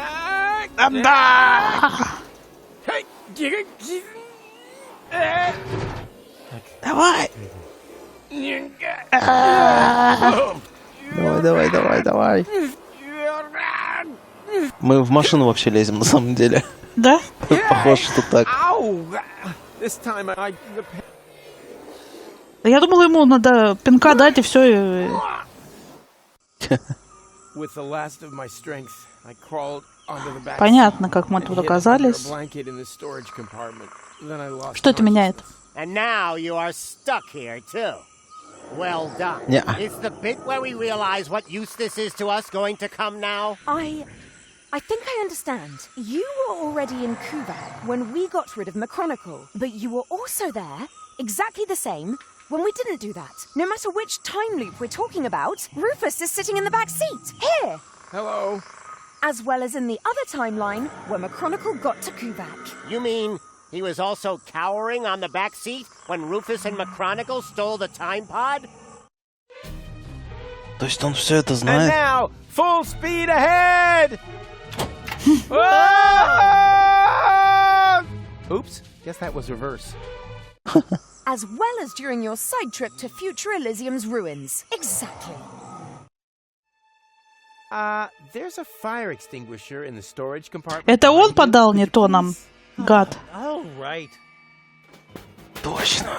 S3: Давай!
S1: Давай. Мы в машину вообще лезем, на самом деле.
S3: Да?
S1: Похоже, что так.
S2: Ow! This time
S3: Да я думала, ему надо пинка дать и все.
S2: With the last of my strength, I crawled onto the back
S3: Понятно, как мы
S2: and
S3: тут
S2: hid under a
S3: оказались.
S2: blanket in the storage compartment. Then I lost
S3: Что это меняет?
S6: And now you are stuck here, too. Well done.
S1: Yeah.
S6: Is the bit where we realize what use this is to us going to come now?
S4: I think I understand. You were already in Kuvak when we got rid of Macronicle, but you were also there, exactly the same, when we didn't do that. No matter which time loop we're talking about, Rufus is sitting in the back seat, here!
S2: Hello.
S4: As well as in the other timeline, where Macronicle got to Kuvak.
S6: You mean he was also cowering on the back seat when Rufus and Macronicle stole the time pod?
S1: То есть он все это
S2: And
S1: знает?
S2: now, full speed ahead! Ah! Oops, guess that was reverse.
S4: As well as during your side trip to future Elysium's ruins. Exactly.
S2: There's a fire extinguisher in the storage compartment.
S3: Это он
S2: behind you.
S3: подал не
S2: Could you
S3: то нам,
S2: please-
S3: гад.
S8: Oh, right.
S1: Точно.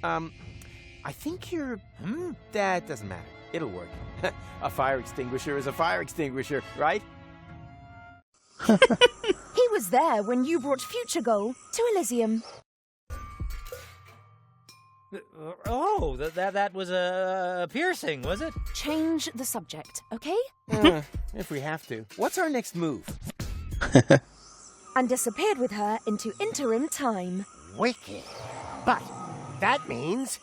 S2: I think you're... That doesn't matter. It'll work. A fire extinguisher is a fire extinguisher, right?
S4: He was there when you brought Future Goal to Elysium.
S8: Oh, that was a piercing, was it?
S4: Change the subject, okay?
S2: If we have to. What's our next move?
S4: And disappeared with her into interim time.
S6: Wicked. But that means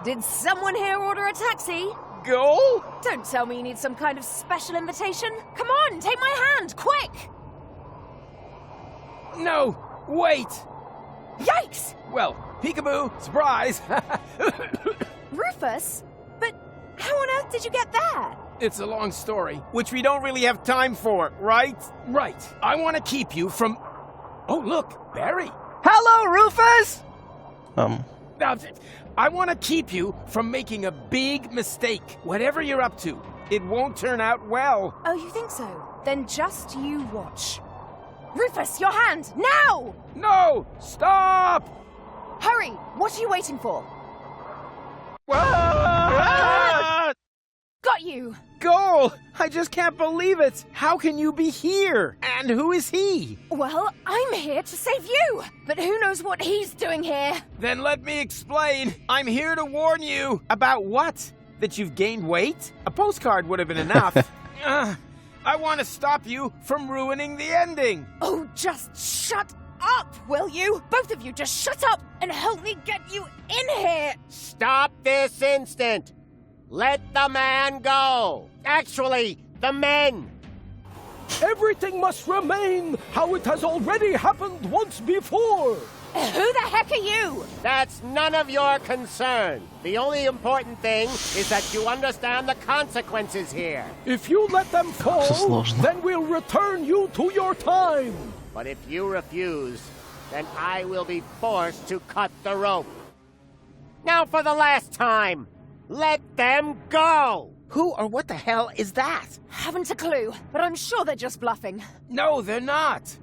S4: Did someone here order a taxi?
S2: Goal?
S4: Don't tell me you need some kind of special invitation. Come on, take my hand, quick!
S2: No, wait.
S4: Yikes!
S2: Well, peekaboo, surprise.
S4: Rufus? But how on earth did you get there?
S2: It's a long story, which we don't really have time for, right? Right. I want to keep you from... Oh, look, Barry. Hello, Rufus! Now, I want to keep you from making a big mistake. Whatever you're up to, it won't turn out well.
S4: Oh, you think so? Then just you watch. Rufus, your hand, now!
S2: No! Stop!
S4: Hurry! What are you waiting for?
S2: Ah!
S4: Got you!
S2: Goal! I just can't believe it! How can you be here? And who is he?
S4: Well, I'm here to save you! But who knows what he's doing here?
S2: Then let me explain. I'm here to warn you. About what? That you've gained weight? A postcard would have been enough. I want to stop you from ruining the ending.
S4: Oh, just shut up, will you? Both of you just shut up and help me get you in here!
S6: Stop this instant! Let the man go! Actually, the men!
S7: Everything must remain how it has already happened once before.
S4: Who the heck are you?
S6: That's none of your concern. The only important thing is that you understand the consequences here.
S7: If you let them fall,
S1: сложно.
S7: then we'll return you to your time.
S6: But if you refuse, then I will be forced to cut the rope. Now for the last time, let them go!
S2: Who or what the hell is that?
S4: Haven't a clue, but I'm sure they're just bluffing.
S2: No, they're not.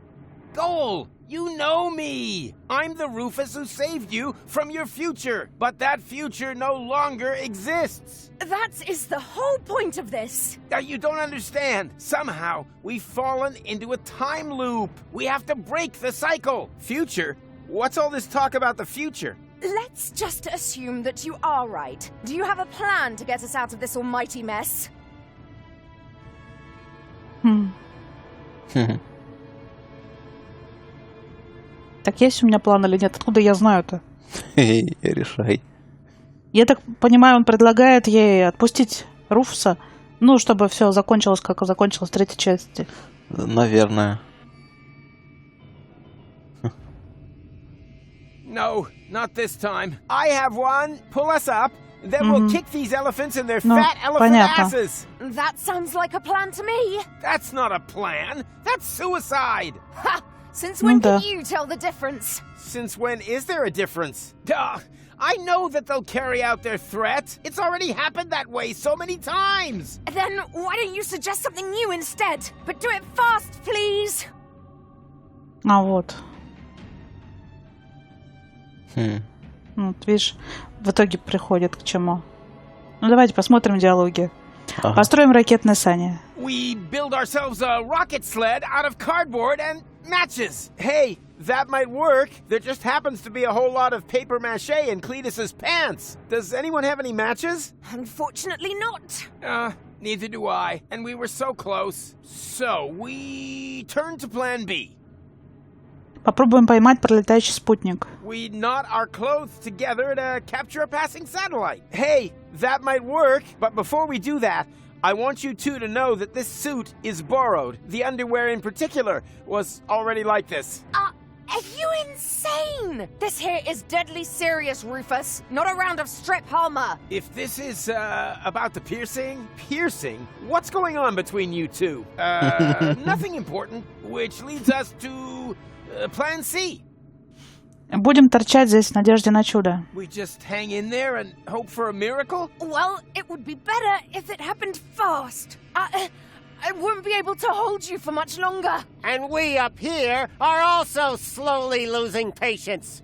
S2: Goal, you know me. I'm the Rufus who saved you from your future. But that future no longer exists.
S4: That is the whole point of this.
S2: You don't understand. Somehow, we've fallen into a time loop. We have to break the cycle. Future? What's all this talk about the future?
S4: Let's just assume that you are right. Do you have a plan to get us out of this almighty mess?
S3: Так есть у меня план или нет? Откуда я знаю-то?
S1: Решай.
S3: Я так понимаю, он предлагает ей отпустить Руфуса, ну, чтобы все закончилось, как закончилось в третьей части.
S1: Наверное.
S2: No, not this time. I have one. Pull us up. Then we'll kick these elephants in their fat elephant
S3: понятно.
S2: asses.
S4: That sounds like a plan to me.
S2: That's not a plan. That's suicide.
S4: Ha! Since when
S3: да.
S4: can you tell the difference?
S2: Since when is there a difference? Duh. I know that they'll carry out their threat. It's already happened that way so many times.
S4: Then why don't you suggest something new instead? But do it fast, please.
S3: А вот. Вот, видишь, в итоге приходит к чему. Ну, давайте посмотрим диалоги.
S1: Ага.
S3: Построим ракетные сани.
S2: We build ourselves a rocket sled out of cardboard and matches. Hey, that might work. There just happens to be a whole lot of paper mache in Cletus's pants. Does anyone have any matches?
S4: Unfortunately not.
S2: Neither do I. And we were so close. So we turn to plan B.
S3: Попробуем поймать пролетающий спутник.
S2: We knot our clothes together to capture a passing satellite. Hey, that might work, but before we do that, I want you two to know that this suit is borrowed. The underwear in particular was already like this.
S4: Are you insane? This here is deadly serious, Rufus. Not a round of strip Halma.
S2: If this is, about the piercing? Piercing? What's going on between you two? Nothing important, which leads us to plan C.
S3: Будем торчать здесь в надежде на чудо.
S2: We just hang in there and hope for a miracle?
S4: Well, it would be better if it happened fast. I won't be able to hold you for much longer.
S6: And we up here are also slowly losing patience.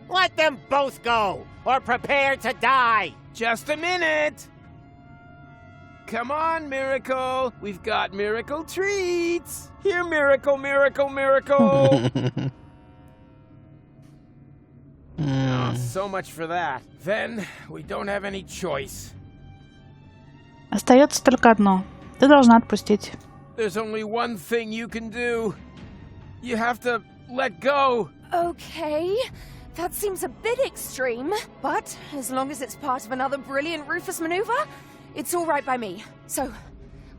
S6: Let them both go, or prepare to die.
S2: Just a minute. Come on, Miracle. We've got miracle treats. Here, Miracle, Miracle, Miracle. Oh, so much for that. Then we don't have any choice.
S3: Остается только одно. Ты должна отпустить.
S2: There's only one thing you can do. You have to let go.
S4: Okay, That seems a bit extreme, but as long as it's part of another brilliant Rufus maneuver, it's all right by me. So,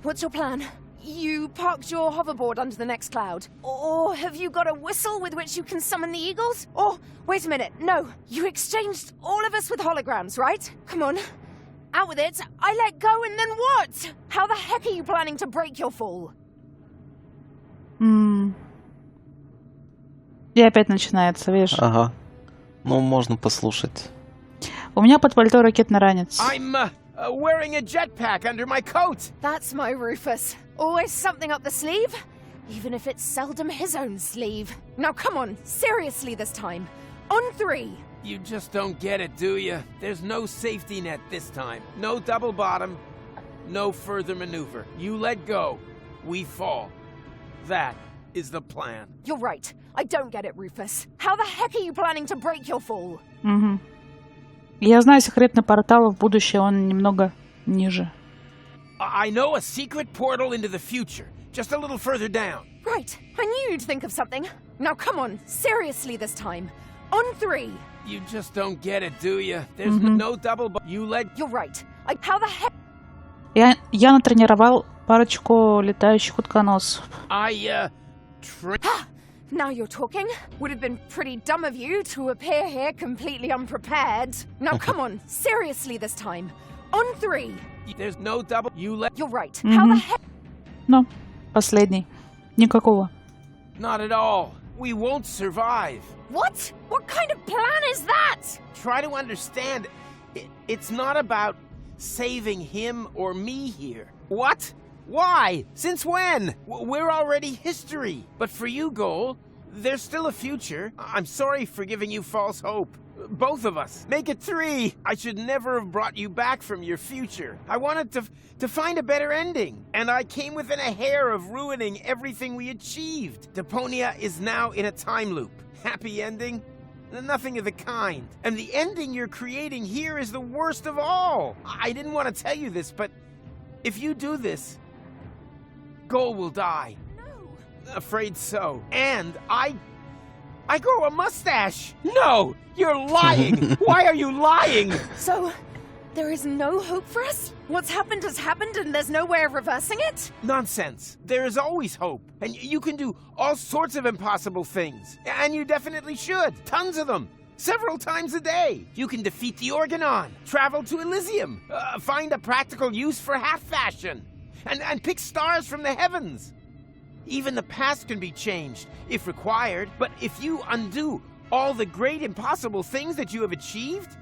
S4: what's your plan? You parked your hoverboard under the next cloud? Or have you got a whistle with which you can summon the eagles? Or, wait a minute, no, you exchanged all of us with holograms, right? Come on, out with it. I let go and then what? How the heck are you planning to break your fall?
S3: И опять начинается, видишь.
S1: Ага. Ну, можно послушать.
S3: У меня под пальто ракетный ранец.
S2: I'm wearing a jetpack under my coat.
S4: That's my Rufus. Always something up the sleeve, even if it's seldom his own sleeve. Now come on, seriously this time. On 3.
S2: You just don't get it, do you? There's no safety net this time. No double bottom. No further maneuver. You let go. We fall. That is the plan.
S4: You're right. I don't get it, Rufus. How the heck are you planning to break your fall?
S3: Угу. Я знаю секретный портал в будущее, он немного ниже.
S2: I know a secret portal into the future, just a little further down.
S4: Right. I knew you'd think of something. Now come on, seriously this time. On 3.
S2: You just don't get it, do you? There's no double you let...
S4: You're right. How the heck...
S3: Я натренировал парочку летающих утконосов.
S4: Now you're talking. Would have been pretty dumb of you to appear here completely unprepared. Now come on, seriously this time. On 3.
S2: There's no double you let...
S4: You're right. How the heck...
S3: Ну, последний. Никакого.
S2: Not at all. We won't survive.
S4: What? What kind of plan is that?
S2: Try to understand. It's not about saving him or me here. What? Why? Since when? We're already history. But for you, Goal, there's still a future. I'm sorry for giving you false hope. Both of us. Make it 3. I should never have brought you back from your future. I wanted to find a better ending. And I came within a hair of ruining everything we achieved. Deponia is now in a time loop. Happy ending? Nothing of the kind. And the ending you're creating here is the worst of all. I didn't want to tell you this, but if you do this, Goal will die. No. Afraid so. And I grow a mustache. No, you're lying. Why are you lying?
S4: So, there is no hope for us? What's happened has happened and there's no way of reversing it?
S2: Nonsense. There is always hope. And you can do all sorts of impossible things. And you definitely should. Tons of them. Several times a day. You can defeat the Organon, travel to Elysium, find a practical use for half fashion, and pick stars from the heavens. Even the past can be changed, if required. But if you undo all the great impossible things that you have achieved,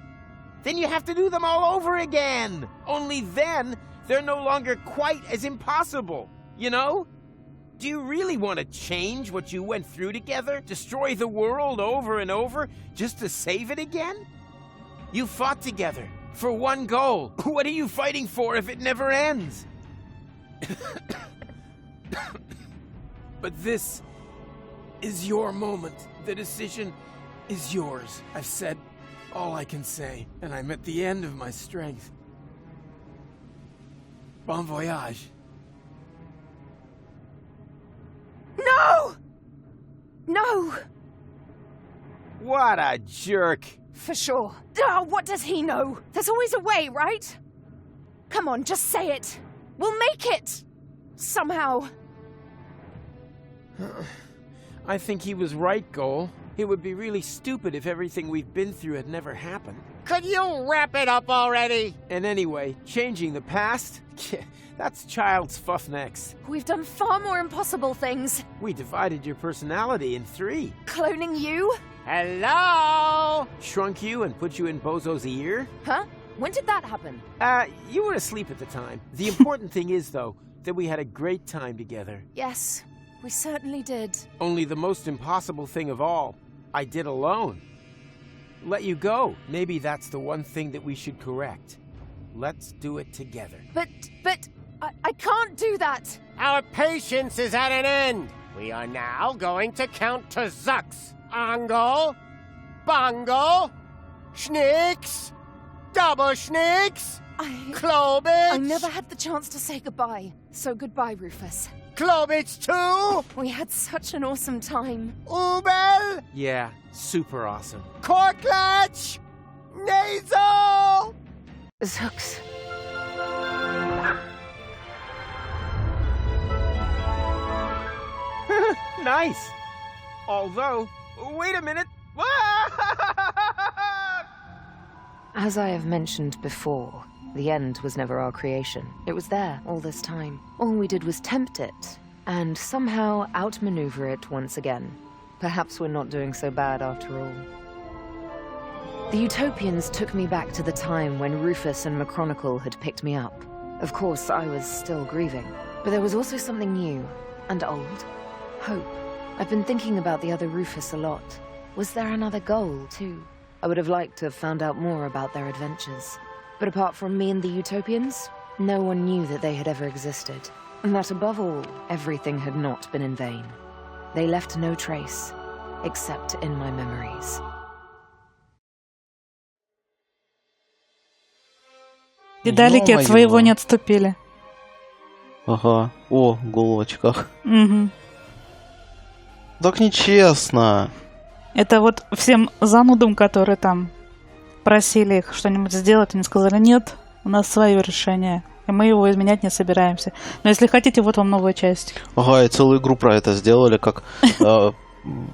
S2: then you have to do them all over again. Only then, they're no longer quite as impossible, you know? Do you really want to change what you went through together? Destroy the world over and over just to save it again? You fought together for one goal. What are you fighting for if it never ends? But this is your moment. The decision is yours. I've said all I can say, and I'm at the end of my strength. Bon voyage.
S4: No! No!
S2: What a jerk.
S4: For sure. Oh, what does he know? There's always a way, right? Come on, just say it. We'll make it! Somehow.
S2: I think he was right, Goal. It would be really stupid if everything we've been through had never happened.
S6: Could you wrap it up already?
S2: And anyway, changing the past? That's child's fuff next.
S4: We've done far more impossible things.
S2: We divided your personality in 3.
S4: Cloning you?
S6: Hello?
S2: Shrunk you and put you in Bozo's ear?
S4: Huh? When did that happen?
S2: You were asleep at the time. The important thing is, though, that we had a great time together.
S4: Yes, we certainly did.
S2: Only the most impossible thing of all, I did alone. Let you go. Maybe that's the one thing that we should correct. Let's do it together.
S4: But, I can't do that.
S6: Our patience is at an end. We are now going to count to Zux. Angle, Bongo, Schnicks, Double Schnicks, Klobitz.
S4: I never had the chance to say goodbye. So goodbye, Rufus.
S6: Klobitz too.
S4: We had such an awesome time.
S6: Ubel.
S2: Yeah, super awesome.
S6: Corklatch! Nasal!
S4: Zooks.
S2: Nice. Although, wait a minute.
S4: As I have mentioned before, the end was never our creation. It was there all this time. All we did was tempt it, and somehow outmaneuver it once again. Perhaps we're not doing so bad after all. The Utopians took me back to the time when Rufus and McChronicle had picked me up. Of course, I was still grieving, but there was also something new and old. Hope. I've been thinking about the other Rufus a lot. Was there another goal, too? I would have liked to have found out more about their adventures. But apart from me and the Utopians, no one knew that they had ever existed. And that above all, everything had not been in vain. They left no trace, except in my memories.
S3: Дедалики от
S1: Ё-моё.
S3: своего не отступили.
S1: Ага. О, гол в очках.
S3: Мгм.
S1: Так нечестно.
S3: Это вот всем занудам, которые там просили их что-нибудь сделать, они сказали: нет, у нас свое решение, и мы его изменять не собираемся. Но если хотите, вот вам новая часть.
S1: Ага, и целую игру про это сделали, как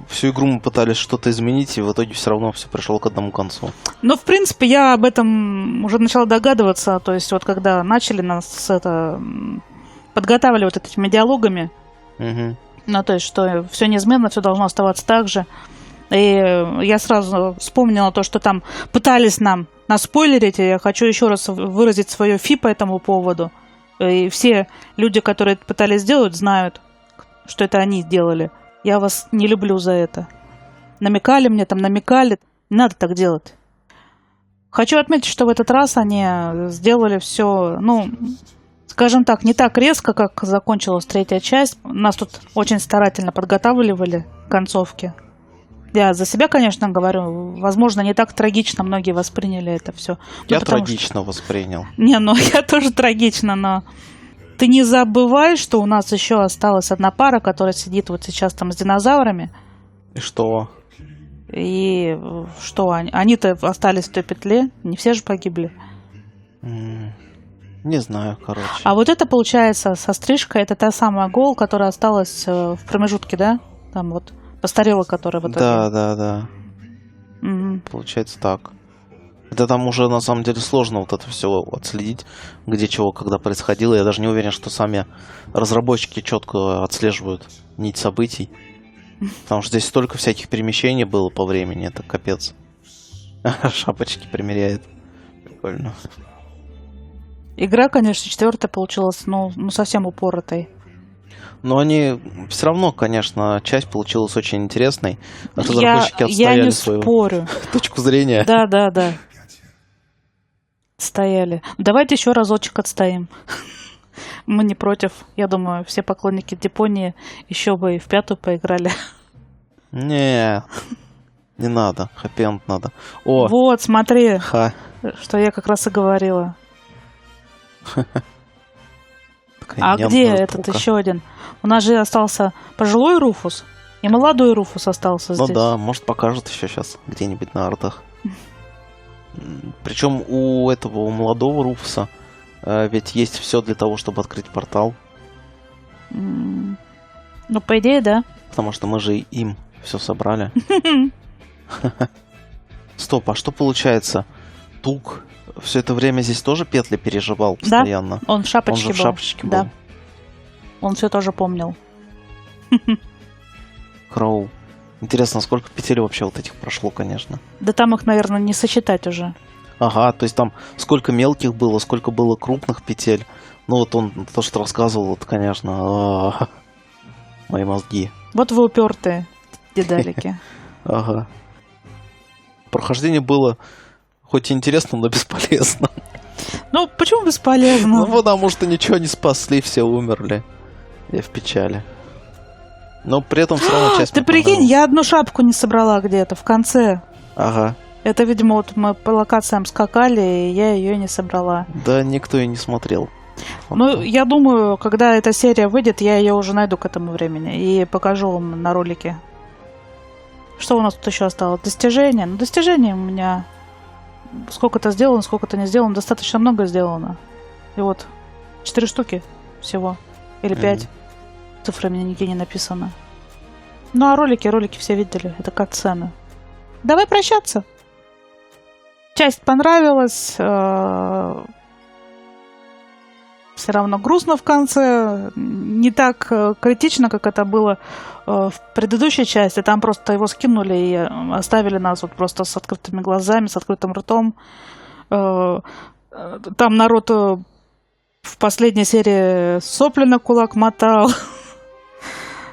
S1: всю игру мы пытались что-то изменить, и в итоге все равно все пришло к одному концу.
S3: Ну, в принципе, я об этом уже начала догадываться. То есть вот когда начали нас подготавливать вот этими диалогами,
S1: Угу.
S3: ну, то есть что все неизменно, все должно оставаться так же. И я сразу вспомнила то, что там пытались нам наспойлерить, и я хочу еще раз выразить свое фи по этому поводу. И все люди, которые это пытались сделать, знают, что это они сделали. Я вас не люблю за это. Намекали мне, там намекали. Не надо так делать. Хочу отметить, что в этот раз они сделали все, ну, скажем так, не так резко, как закончилась третья часть. Нас тут очень старательно подготавливали к концовке. Я за себя, конечно, говорю. Возможно, не так трагично многие восприняли это все.
S1: Я трагично воспринял.
S3: Не, ну я тоже трагично, но ты не забывай, что у нас еще осталась одна пара, которая сидит вот сейчас там с динозаврами.
S1: И что?
S3: И что, они-то остались в той петле, не все же погибли.
S1: Не знаю, короче.
S3: А вот это, получается, со стрижкой, это та самая Гол, которая осталась в промежутке, да? Там вот постарела, которая в итоге.
S1: Да.
S3: Мгм.
S1: Получается так. Это там уже на самом деле сложно вот это все отследить, где чего, когда происходило. Я даже не уверен, что сами разработчики четко отслеживают нить событий. Потому что здесь столько всяких перемещений было по времени, это капец. Шапочки примеряет. Прикольно.
S3: Игра, конечно, четвертая получилась, ну совсем упоротой.
S1: Но они все равно, конечно, часть получилась очень интересной.
S3: Я
S1: Разработчики
S3: не
S1: отстояли свою
S3: спорю.
S1: точку зрения.
S3: Да. Стояли. Давайте еще разочек отстоим. Мы не против. Я думаю, все поклонники Японии еще бы и в пятую поиграли.
S1: Не надо. Хэппи-энд надо. О,
S3: Вот, смотри,
S1: ха.
S3: что я как раз и говорила.
S1: Такая
S3: А
S1: нянка
S3: где
S1: от
S3: этот
S1: паука.
S3: еще один? У нас же остался пожилой Руфус и молодой Руфус остался
S1: Ну
S3: здесь.
S1: да, может покажут еще сейчас где-нибудь на артах. Причем у этого молодого Руфуса ведь есть все для того, чтобы открыть портал.
S3: Ну, по идее, да.
S1: Потому что мы же им все собрали. Стоп, а что получается? Тук все это время здесь тоже петли переживал постоянно?
S3: Он в шапочке
S1: Он же в
S3: был.
S1: шапочке
S3: Да.
S1: был.
S3: Он все тоже помнил.
S1: Кроу. Интересно, сколько петель вообще вот этих прошло, конечно.
S3: Да там их, наверное, не сосчитать уже.
S1: Ага, то есть там сколько мелких было, сколько было крупных петель. Ну вот он, то, что рассказывал, вот, конечно, мои мозги.
S3: Вот вы упертые, дедалики.
S1: Ага. Прохождение было хоть и интересным, но бесполезным.
S3: Ну, почему бесполезно?
S1: Ну, потому что ничего не спасли, все умерли. Я в печали. Но при этом все равно часть
S3: Ты
S1: мне
S3: прикинь,
S1: понравилась.
S3: я одну шапку не собрала где-то в конце.
S1: Ага.
S3: Это, видимо, вот мы по локациям скакали, и я ее не собрала.
S1: Да никто и не смотрел.
S3: Ну, я думаю, когда эта серия выйдет, я ее уже найду к этому времени и покажу вам на ролике. Что у нас тут еще осталось? Достижения. Ну, достижения у меня сколько-то сделано, сколько-то не сделано. Достаточно много сделано. И вот 4 штуки всего. Или 5. Цифрами нигде не написано. Ну, а ролики все видели. Это катсцены. Давай прощаться. Часть понравилась. Все равно грустно в конце. Не так критично, как это было в предыдущей части. Там просто его скинули и оставили нас вот просто с открытыми глазами, с открытым ртом. Там народ в последней серии сопли на кулак мотал.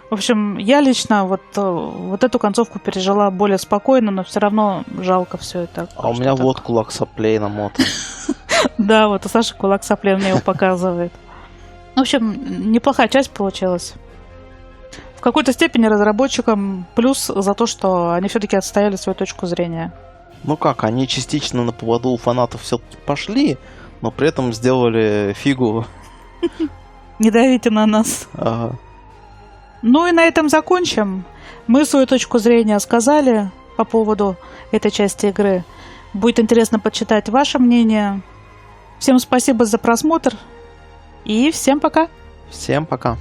S3: В общем, я лично вот эту концовку пережила более спокойно, но все равно жалко все это.
S1: А у меня вот кулак соплей намотан.
S3: Да, вот у Саши кулак соплей мне его показывает. В общем, неплохая часть получилась. В какой-то степени разработчикам плюс за то, что они все-таки отстояли свою точку зрения.
S1: Ну как, они частично на поводу у фанатов все-таки пошли, но при этом сделали фигу.
S3: Не давите на нас.
S1: Ага.
S3: Ну и на этом закончим. Мы свою точку зрения сказали по поводу этой части игры. Будет интересно почитать ваше мнение. Всем спасибо за просмотр. И всем пока.
S1: Всем пока.